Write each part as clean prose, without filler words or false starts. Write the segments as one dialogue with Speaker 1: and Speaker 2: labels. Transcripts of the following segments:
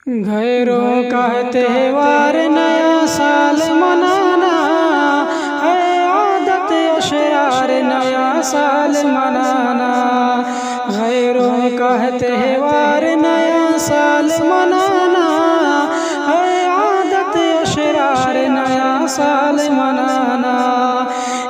Speaker 1: घरों का त्योहार नया साल मनाना है आदत अशरार नया साल मनाना। घरों का त्योहार नया साल मनाना है आदत अशरार नया साल मनाना।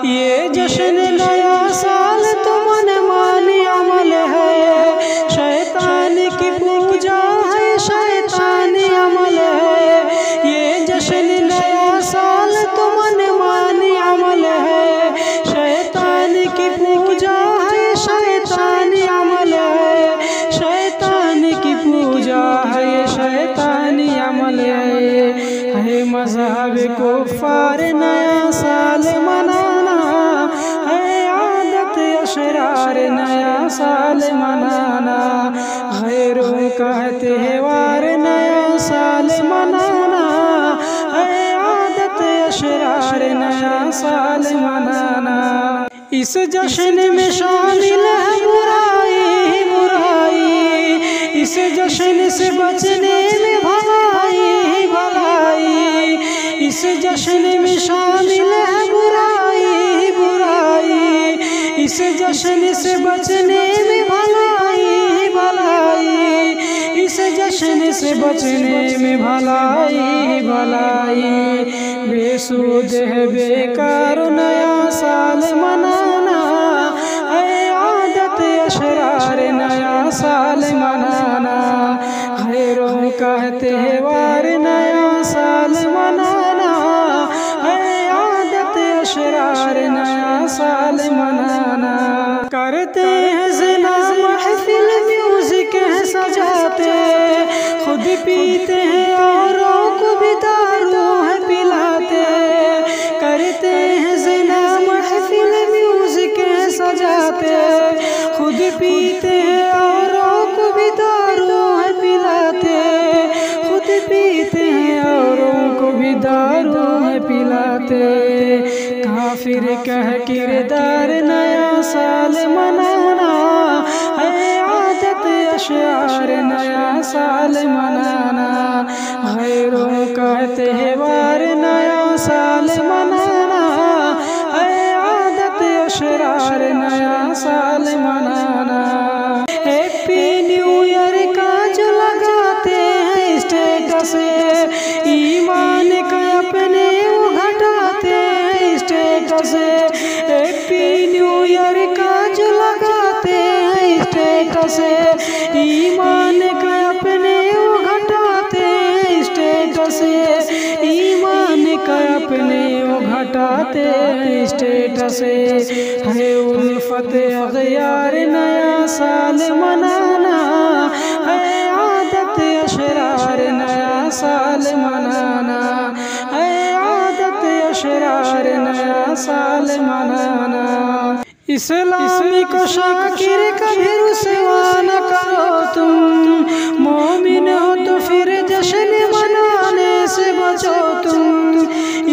Speaker 1: ये जश्न नया साल तो मनमानी अमल है, शैतान की पूजा है, शैतानी अमल है। ये जश्न नया साल तो मनमानी अमल है, शैतान की पूजा है, शैतानी अमल है। शैतान की पूजा है, शैतानी अमल है। मज़हब कुफ़ार नया साल मनाना है आदत अशरार नया साल मनाना। गैरों का त्योहार नया साल मनाना है आदत अशरार नया साल मनाना। इस जश्न में शामिल है बुराई बुराई, इस जश्न से बचने में भलाई भलाई। इस जश्न में शामिल है बुराई बुराई, इस जश्न से बचने में भलाई भलाई। इस जश्न से बचने में भलाई भलाई। बेसुध है बेकार नया साल मनाना है आदत अशरार नया साल मनाना। गैरों का त्योहार नया साल मनाना है आदत अशरार नया साल मनाना। करते हैं ज़िना महफिल म्यूजिक है सजाते, खुद पीते हैं औरों को भी दारू है पिलाते। करते हैं ज़िना महफिल म्यूजिक है सजाते, खुद पीते हैं औरों को भी दारू है पिलाते। खुद पीते हैं औरों को भी दारू है पिलाते। काफिर कह किरदार नया साल मनाना है आदत अशरार नया साल मनाना। गैरों का त्योहार नया साल मनाना है आदत अशरार नया साल मनाना। हैप्पी न्यू ईयर का जो लगाते हैं स्टेटस, ईमान का अपने वो घटाते हैं स्टेटस। हैप्पी न्यू ईयर का जो लगाते हैं स्टेटस, ईमान का अपने वो घटाते हैं स्टेटस। ईमान का अपने वो घटाते हैं स्टेटस। है उल्फत अग़यार नया साल मनाना है आदत अशरार नया साल मनाना है आदत अशरार नया साल मनाना। इस्लामी को शाकिर कभी रुसवा न करो तुम, मोमिन हो तो फिर जश्न मनाने से बचो तुम।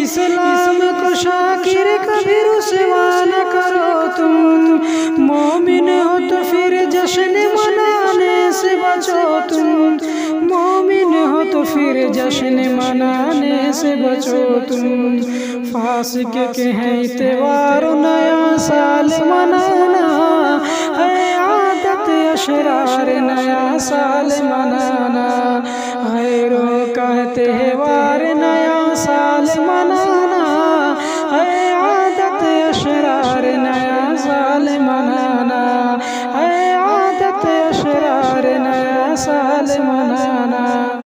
Speaker 1: इस्लाम को शाकिर कभी रुसवा न करो तुम, मोमिन हो तो फिर जश्न मनाने से बचो तुम। मोमिन हो तो फिर जश्न मनाने से बचो तुम। फासिक के हैं त्योहार नया साल मनाना है आदत अशरार नया साल मनाना। गैरों का त्योहार नया साल मनाना है आदत अशरार नया साल मनाना है आदत अशरार नया साल मनाना।